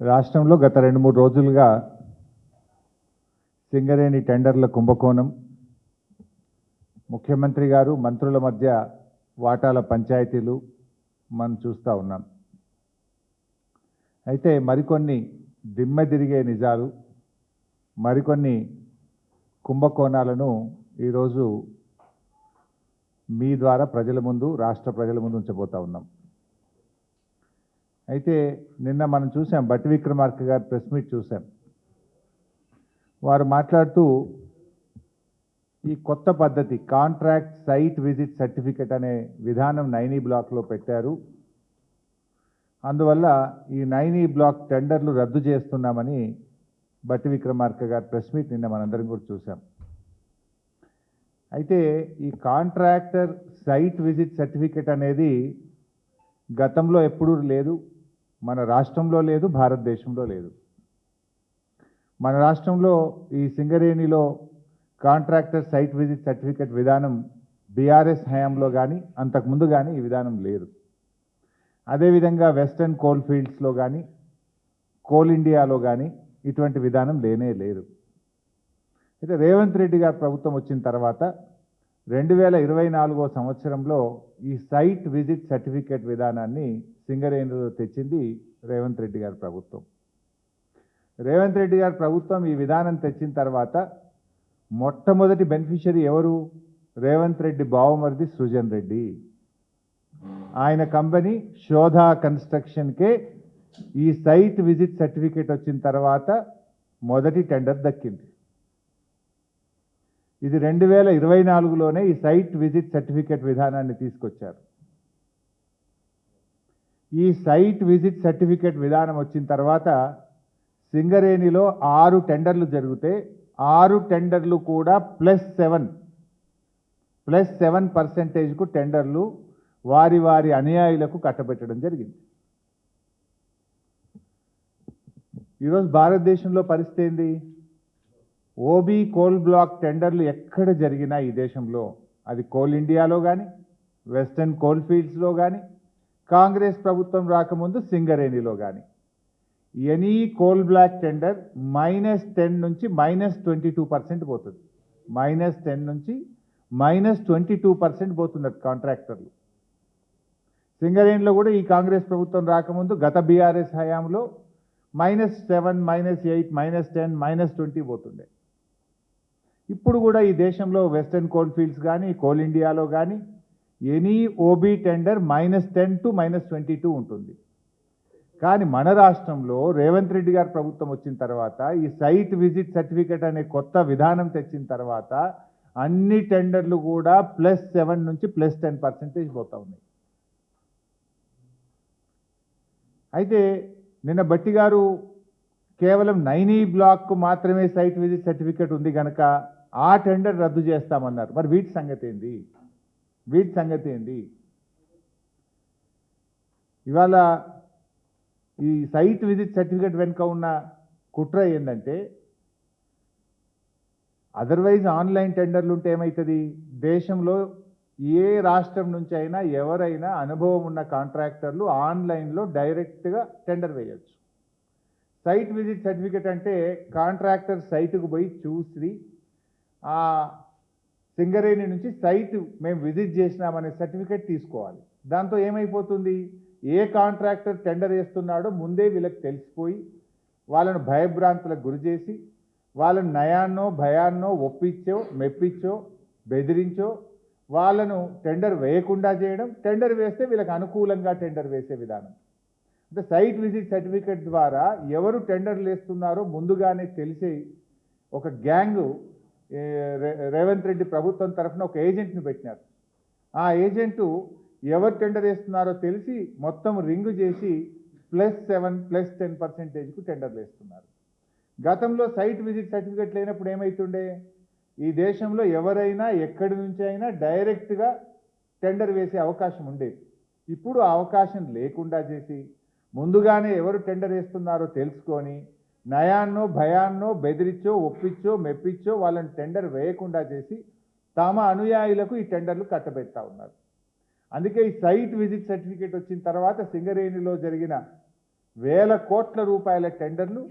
రాష్ట్రంలో గత 2-3 రోజులుగా సింగరేణి టెండర్ల కుంభకోణం, ముఖ్యమంత్రి గారు మంత్రుల మధ్య వాటాల పంచాయతీలు మనం చూస్తూ ఉన్నాం. అయితే మరికొన్ని దిమ్మ తిరిగే నిజాలు, మరికొన్ని కుంభకోణాలను ఈరోజు మీ ద్వారా ప్రజల ముందు, రాష్ట్ర ప్రజల ముందు ఉంచబోతా ఉన్నాం. అయితే నిన్న మనం చూసాం, బట్టి విక్రమార్క గారి ప్రెస్ మీట్ చూసాం. వారు మాట్లాడుతూ ఈ కొత్త పద్ధతి కాంట్రాక్ట్ సైట్ విజిట్ సర్టిఫికెట్ అనే విధానం 9E బ్లాక్లో పెట్టారు. అందువల్ల ఈ 9E బ్లాక్ టెండర్లు రద్దు చేస్తున్నామని బట్టి విక్రమార్క గారి ప్రెస్ మీట్ నిన్న మనందరం కూడా చూసాం. అయితే ఈ కాంట్రాక్టర్ సైట్ విజిట్ సర్టిఫికెట్ అనేది గతంలో ఎప్పుడూ లేదు, మన రాష్ట్రంలో లేదు, భారతదేశంలో లేదు. మన రాష్ట్రంలో ఈ సింగరేణిలో కాంట్రాక్టర్ సైట్ విజిట్ సర్టిఫికెట్ విధానం బీఆర్ఎస్ హయాంలో కానీ అంతకుముందు కానీ ఈ విధానం లేదు. అదేవిధంగా వెస్టర్న్ కోల్ ఫీల్డ్స్లో కానీ కోల్ ఇండియాలో కానీ ఇటువంటి విధానం లేనే లేదు. అయితే రేవంత్ రెడ్డి గారి ప్రభుత్వం వచ్చిన తర్వాత 2024వ సంవత్సరంలో ఈ సైట్ విజిట్ సర్టిఫికేట్ విధానాన్ని సింగరేణిలో తెచ్చింది రేవంత్ రెడ్డి గారి ప్రభుత్వం. రేవంత్ రెడ్డి గారి ప్రభుత్వం ఈ విధానం తెచ్చిన తర్వాత మొట్టమొదటి బెనిఫిషరీ ఎవరు? రేవంత్ రెడ్డి బావమరిది సృజన్ రెడ్డి. ఆయన కంపెనీ శోధా కన్స్ట్రక్షన్కే ఈ సైట్ విజిట్ సర్టిఫికేట్ వచ్చిన తర్వాత మొదటి టెండర్ దక్కింది. ఇది 2024లోనే ఈ సైట్ విజిట్ సర్టిఫికేట్ విధానాన్ని తీసుకొచ్చారు. ఈ సైట్ విజిట్ సర్టిఫికేట్ విధానం వచ్చిన తర్వాత సింగరేణిలో 6 టెండర్లు జరిగితే 6 టెండర్లు కూడా +7% టెండర్లు వారి వారి అనుయాయులకు కట్టబెట్టడం జరిగింది. ఈరోజు భారతదేశంలో పరిస్థితి ఏంది? ఓబీ కోల్ బ్లాక్ టెండర్లు ఎక్కడ జరిగినా ఈ దేశంలో, అది కోల్ ఇండియాలో కానీ వెస్టర్న్ కోల్ ఫీల్డ్స్లో కానీ కాంగ్రెస్ ప్రభుత్వం రాకముందు సింగరేణిలో కానీ ఎనీ కోల్ బ్లాక్ టెండర్ -10 నుంచి -22% పోతుంది. -10 నుంచి -22% పోతున్నారు కాంట్రాక్టర్లు. సింగరేణిలో కూడా ఈ కాంగ్రెస్ ప్రభుత్వం రాకముందు గత బీఆర్ఎస్ హయాంలో -7, -8, -10, -20 పోతుండే. ఇప్పుడు కూడా ఈ దేశంలో వెస్టర్న్ కోల్ ఫీల్డ్స్ కానీ కోల్ ఇండియాలో కానీ ఎనీ ఓబీ టెండర్ -10 to -22 ఉంటుంది. కానీ మన రాష్ట్రంలో రేవంత్ రెడ్డి గారి ప్రభుత్వం వచ్చిన తర్వాత ఈ సైట్ విజిట్ సర్టిఫికేట్ అనే కొత్త విధానం తెచ్చిన తర్వాత అన్ని టెండర్లు కూడా +7 నుంచి +10% పోతా ఉన్నాయి. అయితే నిన్న బట్టి గారు కేవలం 9E బ్లాక్కు మాత్రమే సైట్ విజిట్ సర్టిఫికేట్ ఉంది కనుక ఆ టెండర్ రద్దు చేస్తామన్నారు. మరి వీటి సంగతి ఏంది? ఇవాళ ఈ సైట్ విజిట్ సర్టిఫికేట్ వెనుక ఉన్న కుట్ర ఏంటంటే, అదర్వైజ్ ఆన్లైన్ టెండర్లు ఉంటే ఏమవుతుంది? దేశంలో ఏ రాష్ట్రం నుంచి అయినా ఎవరైనా అనుభవం ఉన్న కాంట్రాక్టర్లు ఆన్లైన్లో డైరెక్ట్గా టెండర్ వేయచ్చు. సైట్ విజిట్ సర్టిఫికేట్ అంటే కాంట్రాక్టర్ సైటుకు పోయి చూసి ఆ సింగరేణి నుంచి సైట్ మేము విజిట్ చేసినామనే సర్టిఫికేట్ తీసుకోవాలి. దాంతో ఏమైపోతుంది? ఏ కాంట్రాక్టర్ టెండర్ వేస్తున్నాడో ముందే వీళ్ళకి తెలిసిపోయి వాళ్ళను భయభ్రాంతులకు గురి చేసి వాళ్ళను నయాన్నో భయాన్నో ఒప్పించో మెప్పించో బెదిరించో వాళ్ళను టెండర్ వేయకుండా చేయడం, టెండర్ వేస్తే వీళ్ళకి అనుకూలంగా టెండర్ వేసే విధానం. అంటే సైట్ విజిట్ సర్టిఫికేట్ ద్వారా ఎవరు టెండర్లు వేస్తున్నారో ముందుగానే తెలిసే ఒక గ్యాంగ్ రేవంత్ రెడ్డి ప్రభుత్వం తరఫున ఒక ఏజెంట్ని పెట్టినారు. ఆ ఏజెంటు ఎవరు టెండర్ వేస్తున్నారో తెలిసి మొత్తం రింగు చేసి +7, +10% టెండర్లు వేస్తున్నారు. గతంలో సైట్ విజిట్ సర్టిఫికేట్ లేనప్పుడు ఏమవుతుండే? ఈ దేశంలో ఎవరైనా ఎక్కడి నుంచి అయినా డైరెక్ట్గా టెండర్ వేసే అవకాశం ఉండేది. ఇప్పుడు ఆ అవకాశం లేకుండా చేసి ముందుగానే ఎవరు టెండర్ వేస్తున్నారో తెలుసుకొని నయాన్నో భయాన్నో బెదిరించో ఒప్పించో మెప్పించో వాళ్ళని టెండర్ వేయకుండా చేసి తమ అనుయాయులకు ఈ టెండర్లు కట్టబెడతా ఉన్నారు. అందుకే ఈ సైట్ విజిట్ సర్టిఫికేట్ వచ్చిన తర్వాత సింగరేణిలో జరిగిన వేల కోట్ల రూపాయల టెండర్లు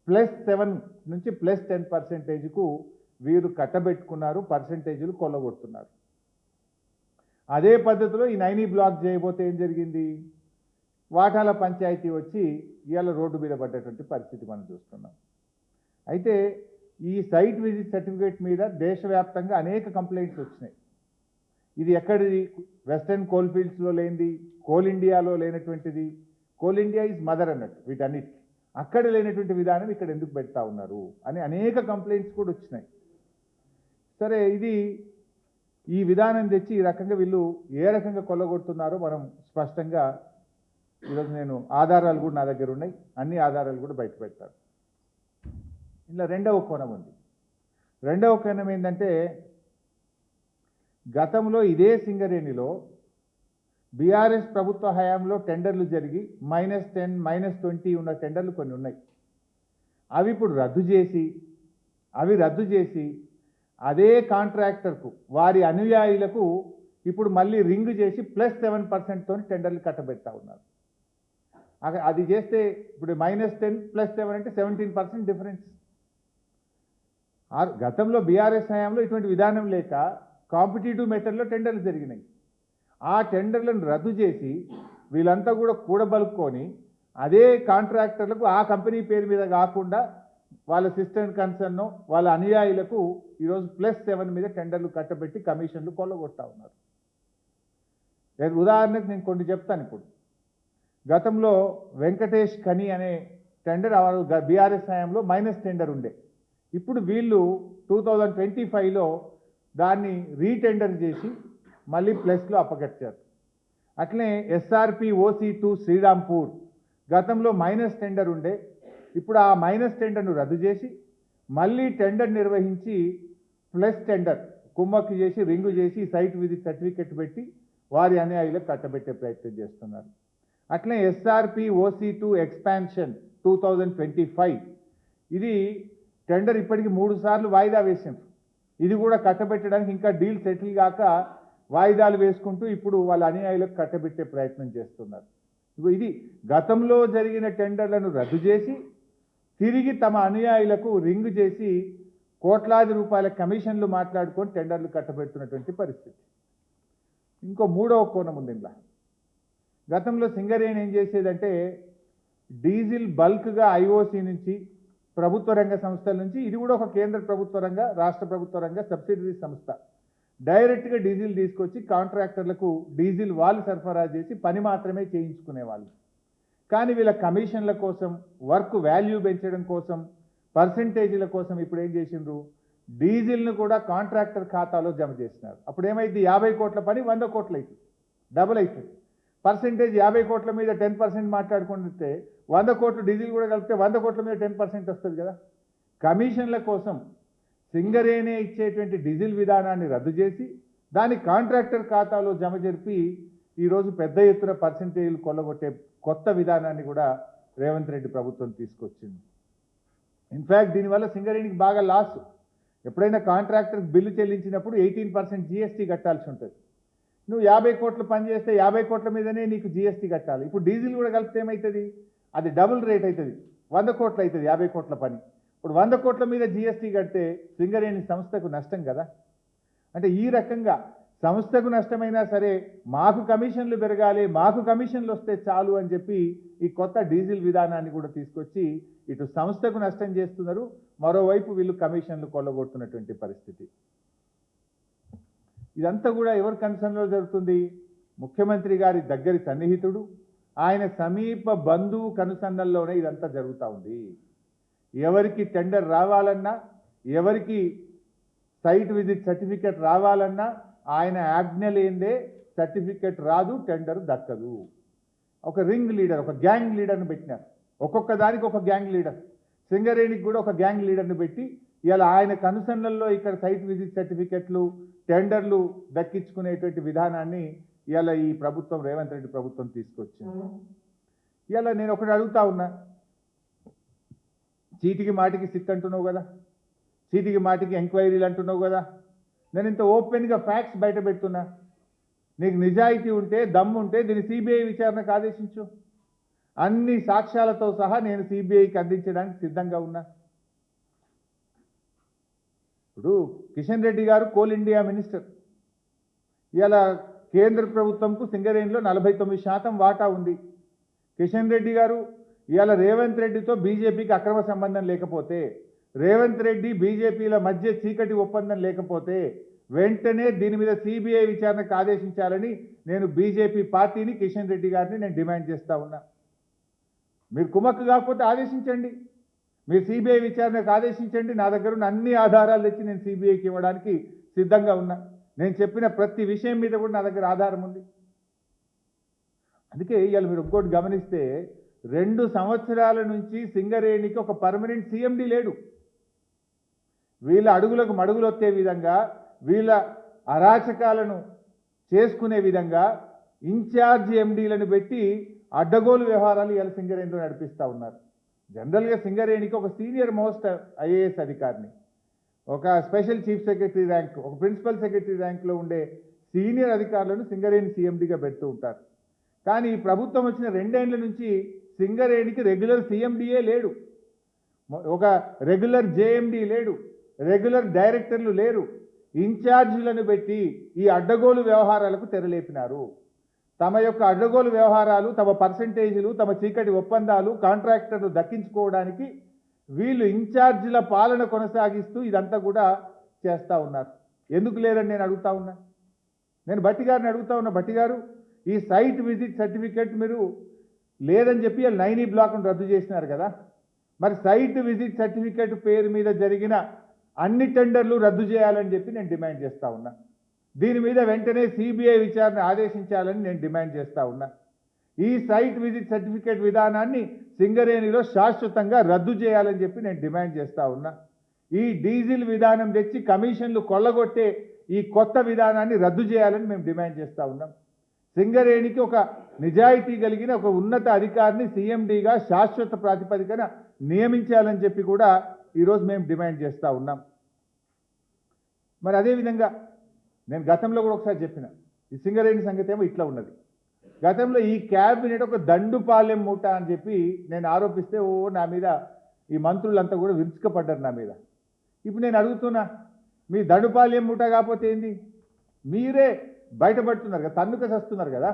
+7 నుంచి +10%కు వీరు కట్టబెట్టుకున్నారు, పర్సెంటేజీలు కొల్లగొడుతున్నారు. అదే పద్ధతిలో ఈ నైనీ బ్లాక్ చేయబోతే ఏం జరిగింది? వాటాల పంచాయతీ వచ్చి ఇవాళ రోడ్డు మీద పడ్డటువంటి పరిస్థితి మనం చూస్తున్నాం. అయితే ఈ సైట్ విజిట్ సర్టిఫికేట్ మీద దేశవ్యాప్తంగా అనేక కంప్లైంట్స్ వచ్చినాయి. ఇది ఎక్కడిది? వెస్టర్న్ కోల్ ఫీల్డ్స్లో లేనిది, కోల్ ఇండియాలో లేనటువంటిది. కోల్ ఇండియా ఈజ్ మదర్ అన్నట్టు వీటన్నిటికీ. అక్కడ లేనటువంటి విధానం ఇక్కడ ఎందుకు పెడతా ఉన్నారు అని అనేక కంప్లైంట్స్ కూడా వచ్చినాయి. సరే, ఈ విధానం తెచ్చి ఈ రకంగా వీళ్ళు ఏ రకంగా కొల్లగొడుతున్నారో మనం స్పష్టంగా ఈరోజు నేను ఆధారాలు కూడా నా దగ్గర ఉన్నాయి, అన్ని ఆధారాలు కూడా బయట పెడతాను. ఇలా రెండవ కోణం ఉంది. రెండవ కోణం ఏంటంటే, గతంలో ఇదే సింగరేణిలో బీఆర్ఎస్ ప్రభుత్వ హయాంలో టెండర్లు జరిగి -10, -20 ఉన్న టెండర్లు కొన్ని ఉన్నాయి. అవి ఇప్పుడు రద్దు చేసి అదే కాంట్రాక్టర్కు వారి అనుయాయులకు ఇప్పుడు మళ్ళీ రింగ్ చేసి +7%తో టెండర్లు కట్టబెడతా ఉన్నారు. అది చేస్తే ఇప్పుడు -10 +7 అంటే 17% డిఫరెన్స్. గతంలో బీఆర్ఎస్ హయాంలో ఇటువంటి విధానం లేక కాంపిటేటివ్ మెథడ్లో టెండర్లు జరిగినాయి. ఆ టెండర్లను రద్దు చేసి వీళ్ళంతా కూడా కూడబలుక్కొని అదే కాంట్రాక్టర్లకు ఆ కంపెనీ పేరు మీద కాకుండా వాళ్ళ సిస్టర్ కన్సర్న్ వాళ్ళ అనుయాయులకు ఈరోజు +7 మీద టెండర్లు కట్టబెట్టి కమిషన్లు కొల్లగొడతా ఉన్నారు. ఉదాహరణకు నేను కొన్ని చెప్తాను. ఇప్పుడు గతంలో వెంకటేష్ ఖని అనే టెండర్ బీఆర్ఎస్ హయాంలో మైనస్ టెండర్ ఉండే. ఇప్పుడు వీళ్ళు 2025లో దాన్ని రీటెండర్ చేసి మళ్ళీ ప్లస్లో అప్పగట్టారు. అట్లనే ఎస్ఆర్పి OC2 శ్రీరాంపూర్ గతంలో మైనస్ టెండర్ ఉండే. ఇప్పుడు ఆ మైనస్ టెండర్ను రద్దు చేసి మళ్ళీ టెండర్ నిర్వహించి ప్లస్ టెండర్ కుమ్మక్కి చేసి రింగు చేసి సైట్ విజిట్ సర్టిఫికెట్ పెట్టి వారి అనుయాయులకు కట్టబెట్టే ప్రయత్నం చేస్తున్నారు. అట్లనే ఎస్ఆర్పి OC2 ఎక్స్పాన్షన్ 2025 ఇది టెండర్ ఇప్పటికి 3 సార్లు వాయిదా వేసింది. ఇది కూడా కట్టబెట్టడానికి ఇంకా డీల్ సెటిల్ కాక వాయిదాలు వేసుకుంటూ ఇప్పుడు వాళ్ళ అనుయాయులకు కట్టబెట్టే ప్రయత్నం చేస్తున్నారు. ఇది గతంలో జరిగిన టెండర్లను రద్దు చేసి తిరిగి తమ అనుయాయులకు రింగ్ చేసి కోట్లాది రూపాయల కమిషన్లు మాట్లాడుకొని టెండర్లు కట్టబెడుతున్నటువంటి పరిస్థితి. ఇంకో మూడవ కోణం ఉంది ఇలా. గతంలో సింగరేణి ఏం చేసేదంటే డీజిల్ బల్క్గా IOC నుంచి ప్రభుత్వ రంగ సంస్థల నుంచి, ఇది కూడా ఒక కేంద్ర ప్రభుత్వ రంగ రాష్ట్ర ప్రభుత్వ రంగ సబ్సిడరీ సంస్థ, డైరెక్ట్గా డీజిల్ తీసుకొచ్చి కాంట్రాక్టర్లకు డీజిల్ వాళ్ళు సరఫరా చేసి పని మాత్రమే చేయించుకునేవాళ్ళు. కానీ వీళ్ళ కమిషన్ల కోసం, వర్క్ వాల్యూ పెంచడం కోసం, పర్సెంటేజీల కోసం ఇప్పుడు ఏం చేసిండ్రు, డీజిల్ను కూడా కాంట్రాక్టర్ ఖాతాలో జమ చేసినారు. అప్పుడు ఏమైంది, 50 కోట్ల పని 100 కోట్లు అవుతుంది, డబుల్ అవుతుంది. పర్సెంటేజ్ 50 కోట్ల మీద 10% మాట్లాడుకుంటే 100 కోట్లు డీజిల్ కూడా కలిపితే 100 కోట్ల మీద 10% వస్తుంది కదా. కమిషన్ల కోసం సింగరేణి ఇచ్చేటువంటి డీజిల్ విధానాన్ని రద్దు చేసి దాని కాంట్రాక్టర్ ఖాతాలో జమ జరిపి ఈరోజు పెద్ద ఎత్తున పర్సెంటేజీలు కొల్లగొట్టే కొత్త విధానాన్ని కూడా రేవంత్ రెడ్డి ప్రభుత్వం తీసుకొచ్చింది. ఇన్ఫ్యాక్ట్ దీనివల్ల సింగరేణికి బాగా లాస్. ఎప్పుడైనా కాంట్రాక్టర్కి బిల్లు చెల్లించినప్పుడు 18% GST కట్టాల్సి ఉంటుంది. నువ్వు 50 కోట్లు పని చేస్తే 50 కోట్ల మీదనే నీకు GST కట్టాలి. ఇప్పుడు డీజిల్ కూడా కలిపితే ఏమవుతుంది, అది డబుల్ రేట్ అవుతుంది, 100 కోట్లు అవుతుంది 50 కోట్ల పని. ఇప్పుడు 100 కోట్ల మీద GST కడితే సింగరేణి సంస్థకు నష్టం కదా. అంటే ఈ రకంగా సంస్థకు నష్టమైనా సరే మాకు కమిషన్లు పెరగాలి, మాకు కమిషన్లు వస్తే చాలు అని చెప్పి ఈ కొత్త డీజిల్ విధానాన్ని కూడా తీసుకొచ్చి ఇటు సంస్థకు నష్టం చేస్తున్నారు, మరోవైపు వీళ్ళు కమిషన్లు కొల్లగొడుతున్నటువంటి పరిస్థితి. ఇదంతా కూడా ఎవరి కన్సర్న్లో జరుగుతుంది, ముఖ్యమంత్రి గారి దగ్గరి సన్నిహితుడు, ఆయన సమీప బంధువు కనుసన్నల్లోనే ఇదంతా జరుగుతూ ఉంది. ఎవరికి టెండర్ రావాలన్నా, ఎవరికి సైట్ విజిట్ సర్టిఫికెట్ రావాలన్నా ఆయన ఆజ్ఞ లేదే సర్టిఫికెట్ రాదు, టెండర్ దక్కదు. ఒక రింగ్ లీడర్, ఒక గ్యాంగ్ లీడర్ని పెట్టినారు. ఒక్కొక్క దానికి ఒక గ్యాంగ్ లీడర్. సింగరేణికి కూడా ఒక గ్యాంగ్ లీడర్ని పెట్టి ఇలా ఆయన కనుసన్నల్లో ఇక్కడ సైట్ విజిట్ సర్టిఫికెట్లు, టెండర్లు దక్కించుకునేటువంటి విధానాన్ని ఇలా ఈ ప్రభుత్వం, రేవంత్ రెడ్డి ప్రభుత్వం తీసుకొచ్చింది. ఇలా నేను ఒకటి అడుగుతా ఉన్నా, చీటికి మాటికి సిట్ అంటున్నావు కదా, చీటికి మాటికి ఎంక్వైరీలు అంటున్నావు కదా, నేను ఇంత ఓపెన్గా ఫ్యాక్ట్స్ బయట పెడుతున్నా. నీకు నిజాయితీ ఉంటే, దమ్ము ఉంటే దీన్ని CBI విచారణకు ఆదేశించు. అన్ని సాక్ష్యాలతో సహా నేను సిబిఐకి అందించడానికి సిద్ధంగా ఉన్నా. ఇప్పుడు కిషన్ రెడ్డి గారు కోల్ ఇండియా మినిస్టర్. ఇలా కేంద్ర ప్రభుత్వంకు సింగరేణిలో 49% వాటా ఉంది. కిషన్ రెడ్డి గారు ఇవాళ రేవంత్ రెడ్డితో బీజేపీకి అక్రమ సంబంధం లేకపోతే, రేవంత్ రెడ్డి బీజేపీల మధ్య చీకటి ఒప్పందం లేకపోతే వెంటనే దీని మీద సిబిఐ విచారణకు ఆదేశించాలని నేను బీజేపీ పార్టీని, కిషన్ రెడ్డి గారిని నేను డిమాండ్ చేస్తా ఉన్నా. మీరు కుమ్మక్కు కాకపోతే ఆదేశించండి, మీరు సిబిఐ విచారణకు ఆదేశించండి. నా దగ్గర ఉన్న అన్ని ఆధారాలు తెచ్చి నేను సిబిఐకి ఇవ్వడానికి సిద్ధంగా ఉన్నా. నేను చెప్పిన ప్రతి విషయం మీద కూడా నా దగ్గర ఆధారం ఉంది. అందుకే ఇవాళ మీరు ఇంకోటి గమనిస్తే 2 సంవత్సరాల నుంచి సింగరేణికి ఒక పర్మనెంట్ సిఎండి లేడు. వీళ్ళ అడుగులకు మడుగులు వచ్చే విధంగా, వీళ్ళ అరాచకాలను చేసుకునే విధంగా ఇన్ఛార్జ్ ఎండీలను పెట్టి అడ్డగోలు వ్యవహారాలు ఇవాళ సింగరేణిలో నడిపిస్తూ ఉన్నారు. జనరల్గా సింగరేణికి ఒక సీనియర్ మోస్ట్ ఐఏఎస్ అధికారిని, ఒక స్పెషల్ చీఫ్ సెక్రటరీ ర్యాంక్, ఒక ప్రిన్సిపల్ సెక్రటరీ ర్యాంక్లో ఉండే సీనియర్ అధికారులను సింగరేణి సీఎండీగా పెడుతూ ఉంటారు. కానీ ఈ ప్రభుత్వం వచ్చిన 2 ఏళ్ల నుంచి సింగరేణికి రెగ్యులర్ సీఎండీఏ లేడు, ఒక రెగ్యులర్ జేఎండీ లేడు, రెగ్యులర్ డైరెక్టర్లు లేరు. ఇన్ఛార్జీలను పెట్టి ఈ అడ్డగోలు వ్యవహారాలకు తెరలేపినారు. తమ యొక్క అడ్డగోలు వ్యవహారాలు, తమ పర్సంటేజీలు, తమ చీకటి ఒప్పందాలు, కాంట్రాక్టర్లు దక్కించుకోవడానికి వీళ్ళు ఇన్ఛార్జీల పాలన కొనసాగిస్తూ ఇదంతా కూడా చేస్తూ ఉన్నారు. ఎందుకు లేరని నేను అడుగుతా ఉన్నా. నేను భట్టి గారిని అడుగుతా ఉన్నా, భట్టి గారు ఈ సైట్ విజిట్ సర్టిఫికేట్ మీరు లేదని చెప్పి 9E బ్లాక్ను రద్దు చేసినారు కదా, మరి సైట్ విజిట్ సర్టిఫికేట్ పేరు మీద జరిగిన అన్ని టెండర్లు రద్దు చేయాలని చెప్పి నేను డిమాండ్ చేస్తూ ఉన్నా. దీని మీద వెంటనే సిబిఐ విచారణ ఆదేశించాలని నేను డిమాండ్ చేస్తూ ఉన్నా. ఈ సైట్ విజిట్ సర్టిఫికేట్ విధానాన్ని సింగరేణిలో శాశ్వతంగా రద్దు చేయాలని చెప్పి నేను డిమాండ్ చేస్తూ ఉన్నా. ఈ డీజిల్ విధానం తెచ్చి కమిషన్లు కొల్లగొట్టే ఈ కొత్త విధానాన్ని రద్దు చేయాలని మేము డిమాండ్ చేస్తూ ఉన్నాం. సింగరేణికి ఒక నిజాయితీ కలిగిన ఒక ఉన్నత అధికారిని సీఎండీగా శాశ్వత ప్రాతిపదికన నియమించాలని చెప్పి కూడా ఈరోజు మేము డిమాండ్ చేస్తూ ఉన్నాం. మరి అదేవిధంగా నేను గతంలో కూడా ఒకసారి చెప్పిన, ఈ సింగరేణి సంగతి ఏమో ఇట్లా ఉన్నది. గతంలో ఈ క్యాబినెట్ ఒక దండుపాలెం మూట అని చెప్పి నేను ఆరోపిస్తే నా మీద ఈ మంత్రులంతా కూడా విరుచుకపడ్డారు నా మీద. ఇప్పుడు నేను అడుగుతున్నా, మీ దండుపాలెం మూట కాకపోతే ఏంది? మీరే బయటపడుతున్నారు కదా, తన్నుక చేస్తున్నారు కదా.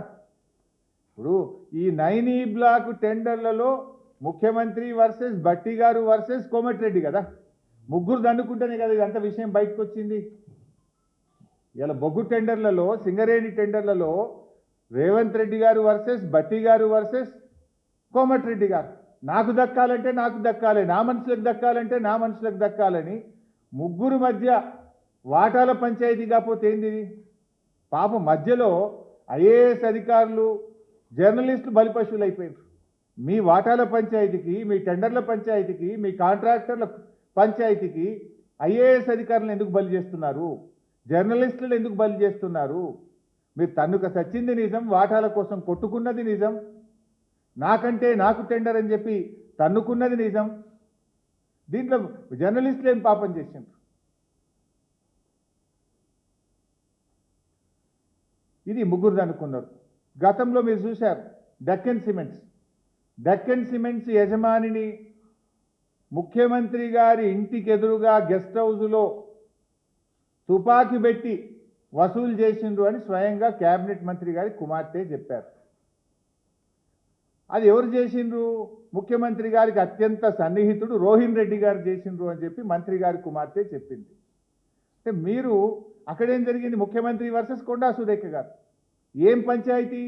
ఇప్పుడు ఈ 9E బ్లాక్ టెండర్లలో ముఖ్యమంత్రి వర్సెస్ భట్టి గారు వర్సెస్ కోమటిరెడ్డి కదా, ముగ్గురు దండుకుంటేనే కదా ఇదంతా విషయం బయటకు వచ్చింది. ఇలా బొగ్గు టెండర్లలో, సింగరేణి టెండర్లలో రేవంత్ రెడ్డి గారు వర్సెస్ భట్టి గారు వర్సెస్ కోమటిరెడ్డి గారు. నాకు దక్కాలంటే నాకు దక్కాలి, నా మనుషులకు దక్కాలంటే నా మనుషులకు దక్కాలని ముగ్గురు మధ్య వాటాల పంచాయతీ కాకపోతే ఏంది? పాపం మధ్యలో ఐఏఎస్ అధికారులు, జర్నలిస్టులు బలిపశువులు అయిపోయారు. మీ వాటాల పంచాయతీకి, మీ టెండర్ల పంచాయతీకి, మీ కాంట్రాక్టర్ల పంచాయతీకి ఐఏఎస్ అధికారులను ఎందుకు బలి చేస్తున్నారు? జర్నలిస్టులను ఎందుకు బలి చేస్తున్నారు? మీరు తన్నుక సచ్చింది నిజం, వాటాల కోసం కొట్టుకున్నది నిజం, నాకంటే నాకు టెండర్ అని చెప్పి తన్నుకున్నది నిజం. దీంట్లో జర్నలిస్టులు ఏం పాపం చేసిండ్రు? ఇది ముగ్గురు అనుకున్నారు. గతంలో మీరు చూశారు డెక్కన్ సిమెంట్స్ యజమానిని ముఖ్యమంత్రి గారి ఇంటికి ఎదురుగా గెస్ట్ హౌస్లో తుపాకీ పెట్టి వసూలు చేసిండ్రు అని స్వయంగా కేబినెట్ మంత్రి గారి కుమార్తె చెప్పారు. అది ఎవరు చేసిండ్రు? ముఖ్యమంత్రి గారికి అత్యంత సన్నిహితుడు రోహిన్ రెడ్డి గారు చేసిండ్రు అని చెప్పి మంత్రి గారి కుమార్తె చెప్పింది. అంటే మీరు అక్కడేం జరిగింది? ముఖ్యమంత్రి వర్సెస్ కొండా సురేఖ గారు. ఏం పంచాయతీ?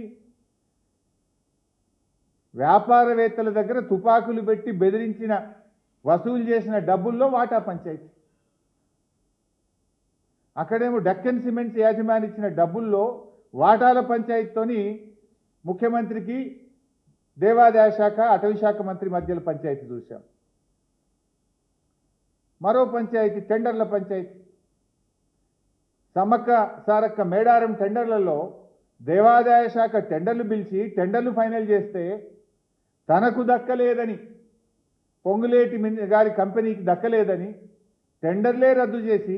వ్యాపారవేత్తల దగ్గర తుపాకులు పెట్టి బెదిరించిన, వసూలు చేసిన డబ్బుల్లో వాటా పంచాయతీ. అక్కడేమో డెక్కన్ సిమెంట్స్ యాజమాని ఇచ్చిన డబ్బుల్లో వాటాల పంచాయతీతోని ముఖ్యమంత్రికి దేవాదాయ శాఖ, అటవీ శాఖ మంత్రి మధ్యలో పంచాయతీ చూశాం. మరో పంచాయతీ టెండర్ల పంచాయతీ. సమ్మక్క సారక్క మేడారం టెండర్లలో దేవాదాయ శాఖ టెండర్లు పిలిచి టెండర్లు ఫైనల్ చేస్తే తనకు దక్కలేదని, పొంగులేటి గారి కంపెనీకి దక్కలేదని టెండర్లే రద్దు చేసి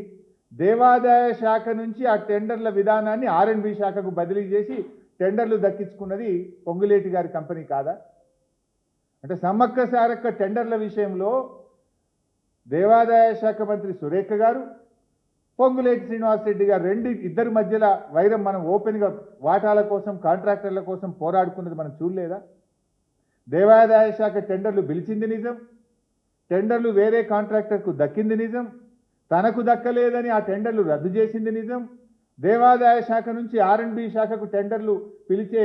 దేవాదాయ శాఖ నుంచి ఆ టెండర్ల విధానాన్ని R&B శాఖకు బదిలీ చేసి టెండర్లు దక్కించుకున్నది పొంగులేటి గారి కంపెనీ కాదా? అంటే సమ్మక్క సారక్క టెండర్ల విషయంలో దేవాదాయ శాఖ మంత్రి సురేఖ గారు, పొంగులేటి శ్రీనివాసరెడ్డి గారు ఇద్దరి మధ్యలో వైరం మనం ఓపెన్గా వాటాల కోసం కాంట్రాక్టర్ల కోసం పోరాడుకున్నది మనం చూడలేదా? దేవాదాయ శాఖ టెండర్లు పిలిచింది నిజం, టెండర్లు వేరే కాంట్రాక్టర్కు దక్కింది నిజం, తనకు దక్కలేదని ఆ టెండర్లు రద్దు చేసింది నిజం, దేవాదాయ శాఖ నుంచి R&B శాఖకు టెండర్లు పిలిచే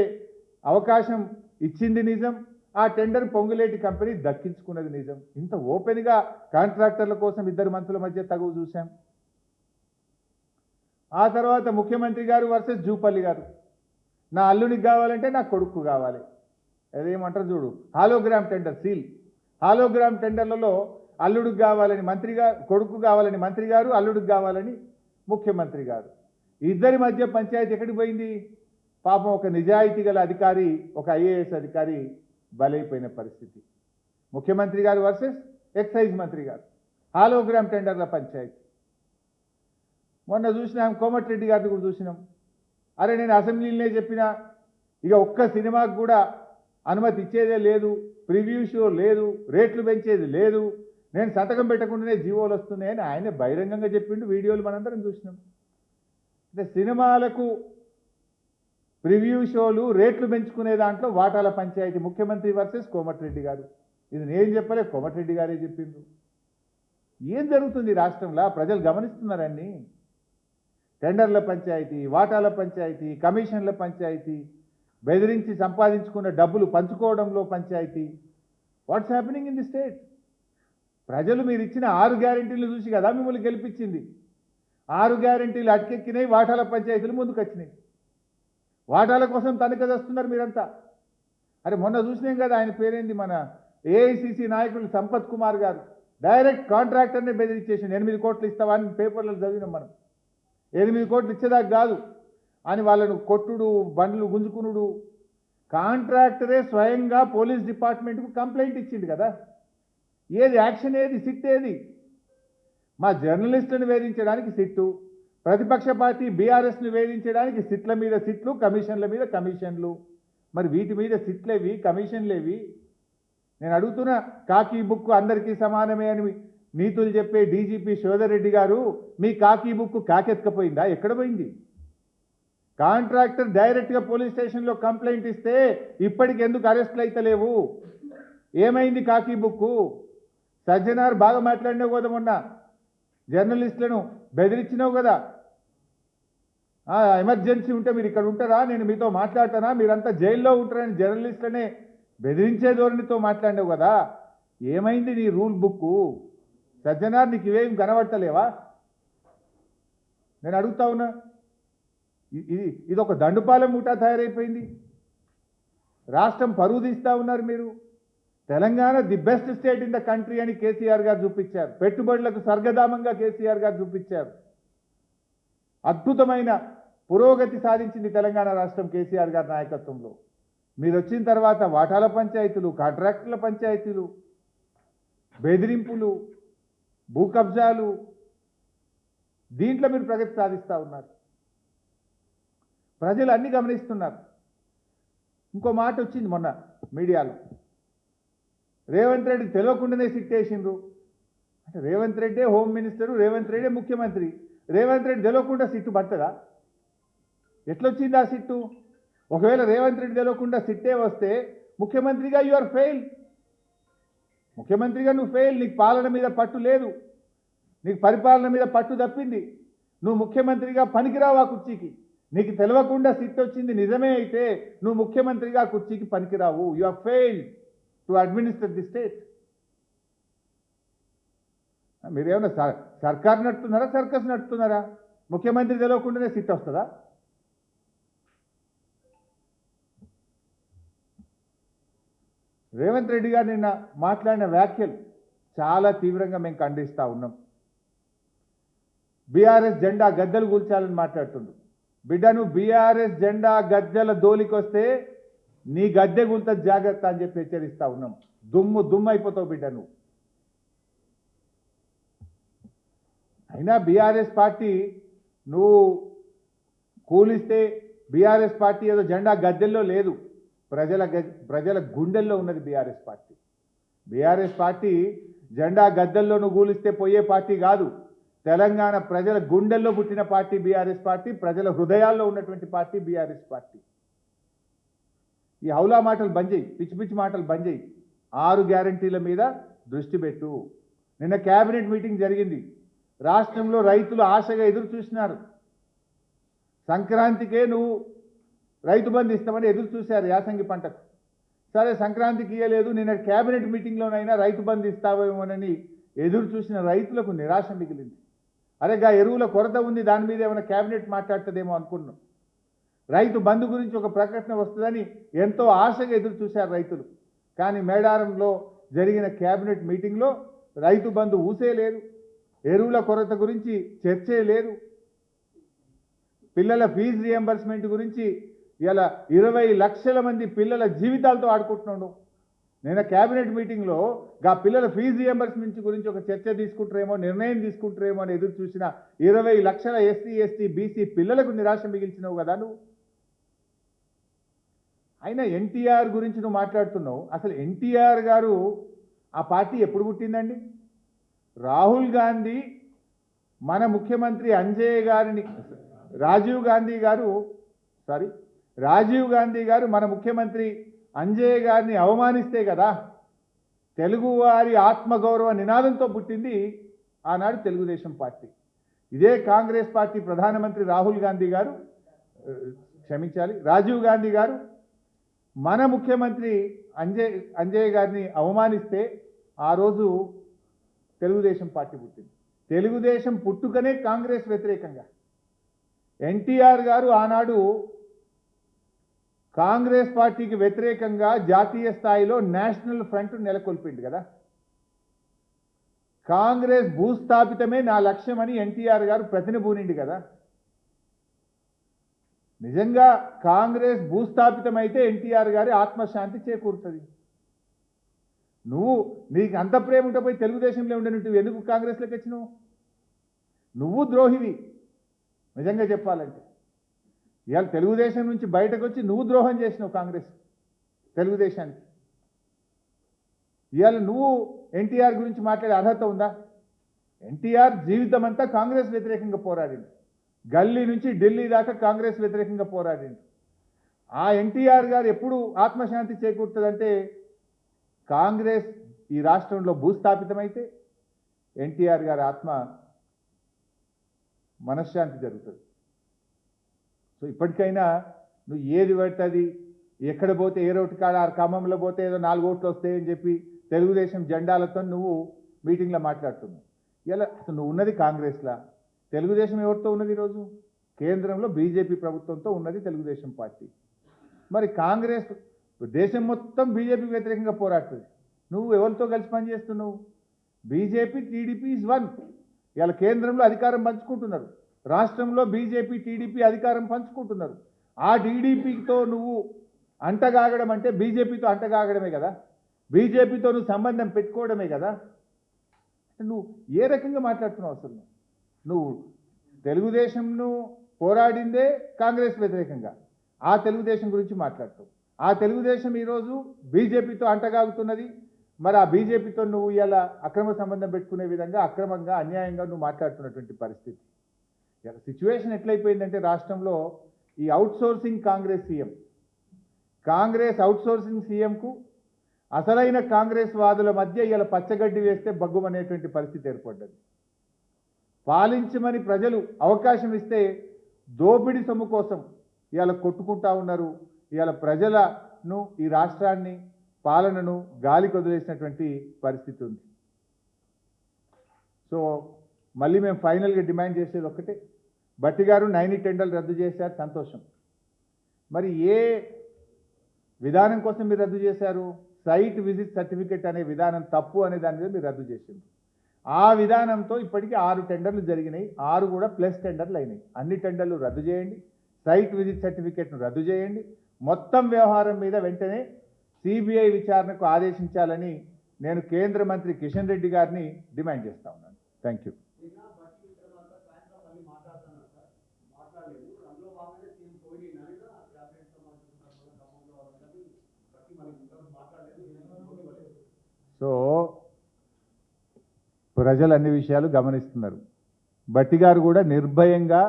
అవకాశం ఇచ్చింది నిజం, ఆ టెండర్ పొంగులేటి కంపెనీ దక్కించుకున్నది నిజం. ఇంత ఓపెన్గా కాంట్రాక్టర్ల కోసం ఇద్దరు మంత్రుల మధ్య తగువు చూశాం. ఆ తర్వాత ముఖ్యమంత్రి గారు వర్సెస్ జూపల్లి గారు. నా అల్లునికి కావాలంటే నా కొడుకు కావాలి, అదేమంటారు చూడు, హాలోగ్రామ్ టెండర్ సీల్. హాలోగ్రామ్ టెండర్లలో అల్లుడికి కావాలని మంత్రి గారు, కొడుకు కావాలని మంత్రి గారు, అల్లుడికి కావాలని ముఖ్యమంత్రి గారు. ఇద్దరి మధ్య పంచాయతీ ఎక్కడికి పోయింది? పాపం ఒక నిజాయితీ గల అధికారి, ఒక IAS అధికారి బలైపోయిన పరిస్థితి. ముఖ్యమంత్రి గారు వర్సెస్ ఎక్సైజ్ మంత్రి గారు, హాలోగ్రామ్ టెండర్ల పంచాయతీ. మొన్న చూసినాం, కోమటిరెడ్డి గారిని కూడా చూసినాం. అరే నేను అసెంబ్లీలోనే చెప్పినా, ఇక ఒక్క సినిమాకు కూడా అనుమతి ఇచ్చేదే లేదు, ప్రివ్యూ షో లేదు, రేట్లు పెంచేది లేదు, నేను సంతకం పెట్టకుండానే జీవోలు వస్తున్నాయని ఆయన బహిరంగంగా చెప్పిండు. వీడియోలు మనందరం చూసినాం. అంటే సినిమాలకు ప్రివ్యూ షోలు రేట్లు పెంచుకునే దాంట్లో వాటాల పంచాయతీ, ముఖ్యమంత్రి వర్సెస్ కోమటిరెడ్డి గారు. ఇది నేను చెప్పలే, కోమటిరెడ్డి గారే చెప్పిండ్రు. ఏం జరుగుతుంది రాష్ట్రంలో? ప్రజలు గమనిస్తున్నారండి. టెండర్ల పంచాయతీ, వాటాల పంచాయతీ, కమిషన్ల పంచాయతీ, బెదిరించి సంపాదించుకున్న డబ్బులు పంచుకోవడంలో పంచాయతీ. What's happening in the state? ప్రజలు మీరు ఇచ్చిన 6 గ్యారెంటీలు చూసి కదా మిమ్మల్ని గెలిపించింది. 6 గ్యారెంటీలు అటకెక్కినాయి, వాటాల పంచాయతీలు ముందుకు వచ్చినాయి. వాటాల కోసం తనఖా చేస్తున్నారు మీరంతా. అరే మొన్న చూసినాం కదా, ఆయన పేరేంది, మన AICC నాయకులు సంపత్ కుమార్ గారు డైరెక్ట్ కాంట్రాక్టర్ని బెదిరించేసిండు. 8 కోట్లు ఇస్తావా అని పేపర్లలో చదివినాం మనం. 8 కోట్లు ఇచ్చేదాకా కాదు అని వాళ్ళను కొట్టుడు, బండ్లు గుంజుకునుడు. కాంట్రాక్టరే స్వయంగా పోలీస్ డిపార్ట్మెంట్కు కంప్లైంట్ ఇచ్చిండు కదా. ఏది యాక్షన్, ఏది సిట్, ఏది? మా జర్నలిస్టులను వేధించడానికి సిట్టు, ప్రతిపక్ష పార్టీ BRSను వేధించడానికి సిట్ల మీద సిట్లు, కమిషన్ల మీద కమిషన్లు. మరి వీటి మీద సిట్లేవి, కమిషన్లేవి? నేను అడుగుతున్నా, కాకీ బుక్ అందరికీ సమానమే అని నీతులు చెప్పే DGP శోధర్ రెడ్డి గారు, మీ కాకీ బుక్ కాకెత్తుకపోయిందా? ఎక్కడ పోయింది? కాంట్రాక్టర్ డైరెక్ట్గా పోలీస్ స్టేషన్లో కంప్లైంట్ ఇస్తే ఇప్పటికి ఎందుకు అరెస్టులు అయితలేవు? ఏమైంది కాకీ బుక్కు? సజ్జనార్ బాగా మాట్లాడినావు కదా, మొన్న జర్నలిస్టులను బెదిరించినావు కదా. ఎమర్జెన్సీ ఉంటే మీరు ఇక్కడ ఉంటారా, నేను మీతో మాట్లాడతానా, మీరంతా జైల్లో ఉంటారని జర్నలిస్టులనే బెదిరించే ధోరణితో మాట్లాడినావు కదా. ఏమైంది నీ రూల్ బుక్కు? సజ్జనార్ నీకు ఇవేం కనబడతలేవా? నేను అడుగుతా ఉన్నా. ఇది ఒక దండుపాలెం ముఠా తయారైపోయింది. రాష్ట్రం పరువు తీస్తూ ఉన్నారు మీరు. Telangana the best state in the country అని కేసీఆర్ గారు చూపించారు. పెట్టుబడులకు స్వర్గధామంగా కేసీఆర్ గారు చూపించారు. అద్భుతమైన పురోగతి సాధించింది తెలంగాణ రాష్ట్రం కేసీఆర్ గారి నాయకత్వంలో. మీరు వచ్చిన తర్వాత వాటాల పంచాయతీలు, కాంట్రాక్టుల పంచాయతీలు, బెదిరింపులు, భూ కబ్జాలు, దీంట్లో మీరు ప్రగతి సాధిస్తూ ఉన్నారు. ప్రజలు అన్ని గమనిస్తున్నారు. ఇంకో మాట వచ్చింది మొన్న మీడియాలో, రేవంత్ రెడ్డి తెలియకుండానే సిట్టేసిండ్రు. అంటే రేవంత్ రెడ్డే హోమ్ మినిస్టరు, రేవంత్ రెడ్డే ముఖ్యమంత్రి. రేవంత్ రెడ్డి తెలియకుండా సిట్టు పడుతుందా? ఎట్లొచ్చింది ఆ సిట్టు? ఒకవేళ రేవంత్ రెడ్డి తెలియకుండా సిట్టే వస్తే ముఖ్యమంత్రిగా యు ఆర్ ఫెయిల్. ముఖ్యమంత్రిగా నువ్వు ఫెయిల్. నీకు పాలన మీద పట్టు లేదు, నీకు పరిపాలన మీద పట్టు తప్పింది. నువ్వు ముఖ్యమంత్రిగా పనికిరావు ఆ కుర్చీకి. నీకు తెలియకుండా సిట్ వచ్చింది నిజమే అయితే నువ్వు ముఖ్యమంత్రిగా కుర్చీకి పనికిరావు. You are failed to administer the state. మీరేమన్నా సర్కార్ నడుపుతున్నారా, సర్కస్ నడుపుతున్నారా? ముఖ్యమంత్రి తెలియకుండానే సిట్ వస్తుందా? రేవంత్ రెడ్డి గారు నిన్న మాట్లాడిన వ్యాఖ్యలు చాలా తీవ్రంగా మేము ఖండిస్తూ ఉన్నాం. బీఆర్ఎస్ జెండా గద్దెలు కూల్చాలని మాట్లాడుతుండు. బిడ్డ, నువ్వు బీఆర్ఎస్ జెండా గద్దెల దోలికొస్తే నీ గద్దె కూల్తది, జాగ్రత్త అని చెప్పి హెచ్చరిస్తూ ఉన్నాం. దుమ్ము అయిపోతావు బిడ్డ నువ్వు. అయినా బీఆర్ఎస్ పార్టీ నువ్వు కూలిస్తే బీఆర్ఎస్ పార్టీ ఏదో జెండా గద్దెల్లో లేదు, ప్రజల గుండెల్లో ఉన్నది బీఆర్ఎస్ పార్టీ. బీఆర్ఎస్ పార్టీ జెండా గద్దెల్లో నువ్వు కూలిస్తే పోయే పార్టీ కాదు. తెలంగాణ ప్రజల గుండెల్లో పుట్టిన పార్టీ బీఆర్ఎస్ పార్టీ, ప్రజల హృదయాల్లో ఉన్నటువంటి పార్టీ బీఆర్ఎస్ పార్టీ. ఈ హౌలా మాటలు బంద్ చేయి, పిచ్చి పిచ్చి మాటలు బంద్ చేయి. 6 గ్యారంటీల మీద దృష్టి పెట్టు. నిన్న కేబినెట్ మీటింగ్ జరిగింది. రాష్ట్రంలో రైతులు ఆశగా ఎదురు చూసినారు. సంక్రాంతికే నువ్వు రైతు బంధు ఇస్తామని ఎదురు చూశారు యాసంగి పంటకు. సరే సంక్రాంతికి ఇయ్యలేదు, నిన్న కేబినెట్ మీటింగ్లోనైనా రైతు బంధు ఇస్తావేమోనని ఎదురు చూసిన రైతులకు నిరాశ మిగిలింది. అరేగా ఎరువుల కొరత ఉంది, దాని మీద ఏమైనా కేబినెట్ మాట్లాడుతుందేమో అనుకున్నాం. రైతు బంధు గురించి ఒక ప్రకటన వస్తుందని ఎంతో ఆశగా ఎదురు చూశారు రైతులు. కానీ మేడారంలో జరిగిన కేబినెట్ మీటింగ్లో రైతు బంధు ఊసే లేదు, ఎరువుల కొరత గురించి చర్చే లేదు, పిల్లల ఫీజు రియంబర్స్మెంట్ గురించి ఇలా 20 లక్షల మంది పిల్లల జీవితాలతో ఆడుకుంటున్నాడు. నేను కేబినెట్ మీటింగ్లో పిల్లల ఫీజు రియంబర్స్మెంట్ గురించి ఒక చర్చ తీసుకుంటారేమో, నిర్ణయం తీసుకుంటారేమో అని ఎదురు చూసిన 20 లక్షల ఎస్సీ ఎస్టీ బీసీ పిల్లలకు నిరాశ మిగిల్చినావు కదా నువ్వు. అయినా ఎన్టీఆర్ గురించి నువ్వు మాట్లాడుతున్నావు. అసలు ఎన్టీఆర్ గారు ఆ పార్టీ ఎప్పుడు పుట్టిందండి? రాహుల్ గాంధీ మన ముఖ్యమంత్రి రాజీవ్ గాంధీ గారు మన ముఖ్యమంత్రి అంజయ్య గారిని అవమానిస్తే కదా తెలుగువారి ఆత్మగౌరవ నినాదంతో పుట్టింది ఆనాడు తెలుగుదేశం పార్టీ. ఇదే కాంగ్రెస్ పార్టీ ప్రధానమంత్రి రాజీవ్ గాంధీ గారు మన ముఖ్యమంత్రి అంజయ్య గారిని అవమానిస్తే ఆ రోజు తెలుగుదేశం పార్టీ పుట్టింది. తెలుగుదేశం పుట్టుకనే కాంగ్రెస్ వ్యతిరేకంగా. ఎన్టీఆర్ గారు ఆనాడు కాంగ్రెస్ పార్టీకి వ్యతిరేకంగా జాతీయ స్థాయిలో నేషనల్ ఫ్రంట్ నెలకొల్పింది కదా. కాంగ్రెస్ భూస్థాపితమే నా లక్ష్యమని ఎన్టీఆర్ గారు ప్రతినబూనింది కదా. నిజంగా కాంగ్రెస్ భూస్థాపితమైతే ఎన్టీఆర్ గారి ఆత్మశాంతి చేకూరుతుంది. నీకు అంత ప్రేమ ఉంటే పోయి తెలుగుదేశంలో ఉండే నువ్వు ఎందుకు కాంగ్రెస్లోకి వచ్చినావు? నువ్వు ద్రోహివి నిజంగా చెప్పాలంటే. ఇవాళ తెలుగుదేశం నుంచి బయటకు వచ్చి నువ్వు ద్రోహం చేసినావు తెలుగుదేశానికి. ఇవాళ నువ్వు ఎన్టీఆర్ గురించి మాట్లాడే అర్హత ఉందా? ఎన్టీఆర్ జీవితం అంతా కాంగ్రెస్ వ్యతిరేకంగా పోరాడింది. గల్లీ నుంచి ఢిల్లీ దాకా కాంగ్రెస్ వ్యతిరేకంగా పోరాడింది. ఆ ఎన్టీఆర్ గారు ఎప్పుడు ఆత్మశాంతి చేకూరుతుందంటే కాంగ్రెస్ ఈ రాష్ట్రంలో భూస్థాపితమైతే ఎన్టీఆర్ గారి మనశ్శాంతి జరుగుతుంది. సో ఇప్పటికైనా నువ్వు ఏది పడుతుంది, ఎక్కడ పోతే ఏ రోడ్డు కాడ ఖమ్మంలో పోతే ఏదో 4 ఓట్లు వస్తాయని చెప్పి తెలుగుదేశం జెండాలతో నువ్వు మీటింగ్లో మాట్లాడుతున్నావు. ఇలా అసలు నువ్వు ఉన్నది కాంగ్రెస్లా. తెలుగుదేశం ఎవరితో ఉన్నది ఈరోజు? కేంద్రంలో బీజేపీ ప్రభుత్వంతో ఉన్నది తెలుగుదేశం పార్టీ. మరి కాంగ్రెస్ దేశం మొత్తం బీజేపీ వ్యతిరేకంగా పోరాడుతుంది. నువ్వు ఎవరితో కలిసి పనిచేస్తున్నావు? BJP TDP is one. ఇలా కేంద్రంలో అధికారం పంచుకుంటున్నారు, రాష్ట్రంలో బీజేపీ టీడీపీ అధికారం పంచుకుంటున్నారు. ఆ టీడీపీతో నువ్వు అంటగాగడం అంటే బీజేపీతో అంటగాగడమే కదా, బీజేపీతో నువ్వు సంబంధం పెట్టుకోవడమే కదా. నువ్వు ఏ రకంగా మాట్లాడుతున్నావు? అసలు నువ్వు తెలుగుదేశంను పోరాడిందే కాంగ్రెస్ వ్యతిరేకంగా, ఆ తెలుగుదేశం గురించి మాట్లాడుతావు. ఆ తెలుగుదేశం ఈరోజు బీజేపీతో అంటగాగుతున్నది. మరి ఆ బీజేపీతో నువ్వు ఇలా అక్రమ సంబంధం పెట్టుకునే విధంగా అక్రమంగా అన్యాయంగా నువ్వు మాట్లాడుతున్నటువంటి పరిస్థితి. ఇలా సిచ్యువేషన్ ఎట్లయిపోయిందంటే రాష్ట్రంలో ఈ అవుట్సోర్సింగ్ కాంగ్రెస్ అవుట్సోర్సింగ్ సీఎంకు అసలైన కాంగ్రెస్ వాదుల మధ్య ఇలా పచ్చగడ్డి వేస్తే బగ్గుమనేటువంటి పరిస్థితి ఏర్పడ్డది. పాలించమని ప్రజలు అవకాశం ఇస్తే దోపిడీ సొమ్ము కోసం ఇవాళ కొట్టుకుంటా ఉన్నారు. ఇవాళ ప్రజలను, ఈ రాష్ట్రాన్ని, పాలనను గాలికి వదిలేసినటువంటి పరిస్థితి ఉంది. సో మళ్ళీ మేము ఫైనల్గా డిమాండ్ చేసేది ఒక్కటే, భట్టి గారు 9 టెండర్లు రద్దు చేశారు, సంతోషం. మరి ఏ విధానం కోసం మీరు రద్దు చేశారు? సైట్ విజిట్ సర్టిఫికెట్ అనే విధానం తప్పు అనే దాని మీద మీరు రద్దు చేసింది. ఆ విధానంతో ఇప్పటికీ 6 టెండర్లు జరిగినాయి, 6 కూడా ప్లస్ టెండర్లు అయినాయి. అన్ని టెండర్లు రద్దు చేయండి, సైట్ విజిట్ సర్టిఫికెట్ను రద్దు చేయండి, మొత్తం వ్యవహారం మీద వెంటనే సిబిఐ విచారణకు ఆదేశించాలని నేను కేంద్ర మంత్రి కిషన్ రెడ్డి గారిని డిమాండ్ చేస్తా ఉన్నాను. Thank you. సో ప్రజలు అన్ని విషయాలు గమనిస్తున్నారు. భట్టి గారు కూడా నిర్భయంగా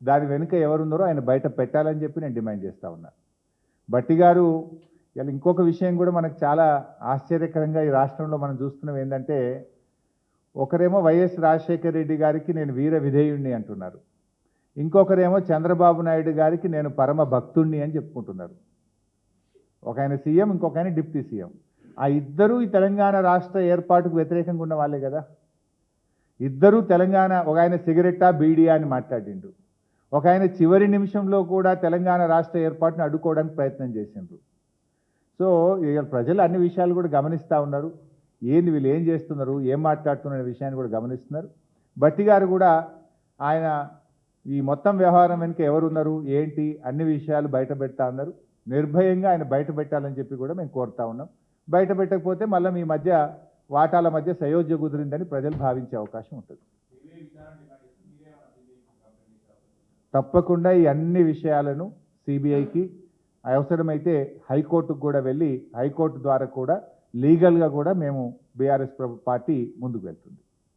దాని వెనుక ఎవరున్నారో ఆయన బయట పెట్టాలని చెప్పి నేను డిమాండ్ చేస్తా ఉన్నా. భట్టి గారు ఇలా ఇంకొక విషయం కూడా మనకు చాలా ఆశ్చర్యకరంగా ఈ రాష్ట్రంలో మనం చూస్తున్నాం ఏంటంటే, ఒకరేమో వైఎస్ రాజశేఖర రెడ్డి గారికి నేను వీర విధేయుణ్ణి అంటున్నారు, ఇంకొకరేమో చంద్రబాబు నాయుడు గారికి నేను పరమ భక్తుణ్ణి అని చెప్పుకుంటున్నారు. ఒక ఆయన సీఎం, ఇంకొక ఆయన డిప్యూటీ సీఎం. ఆ ఇద్దరూ ఈ తెలంగాణ రాష్ట్ర ఏర్పాటుకు వ్యతిరేకంగా ఉన్న వాళ్ళే కదా. ఇద్దరూ తెలంగాణ, ఒక ఆయన సిగరెట్టా బీడియా అని మాట్లాడిండు, ఒక ఆయన చివరి నిమిషంలో కూడా తెలంగాణ రాష్ట్ర ఏర్పాటును అడ్డుకోవడానికి ప్రయత్నం చేసిండ్రు. సో ఇక ప్రజలు అన్ని విషయాలు కూడా గమనిస్తూ ఉన్నారు. ఏంది వీళ్ళు ఏం చేస్తున్నారు, ఏం మాట్లాడుతున్న విషయాన్ని కూడా గమనిస్తున్నారు. భట్టి గారు కూడా ఆయన ఈ మొత్తం వ్యవహారం వెనుక ఎవరున్నారు ఏంటి అన్ని విషయాలు బయట పెడతా ఉన్నారు. నిర్భయంగా ఆయన బయట పెట్టాలని చెప్పి కూడా మేము కోరుతా ఉన్నాం. బయట పెట్టకపోతే మళ్ళీ మీ మధ్య వాటాల మధ్య సయోధ్య కుదిరిందని ప్రజలు భావించే అవకాశం ఉంటుంది. తప్పకుండా ఈ అన్ని విషయాలను సిబిఐకి, అవసరమైతే హైకోర్టుకు కూడా వెళ్ళి హైకోర్టు ద్వారా కూడా లీగల్గా కూడా మేము బీఆర్ఎస్ పార్టీ ముందుకు వెళ్తుంది.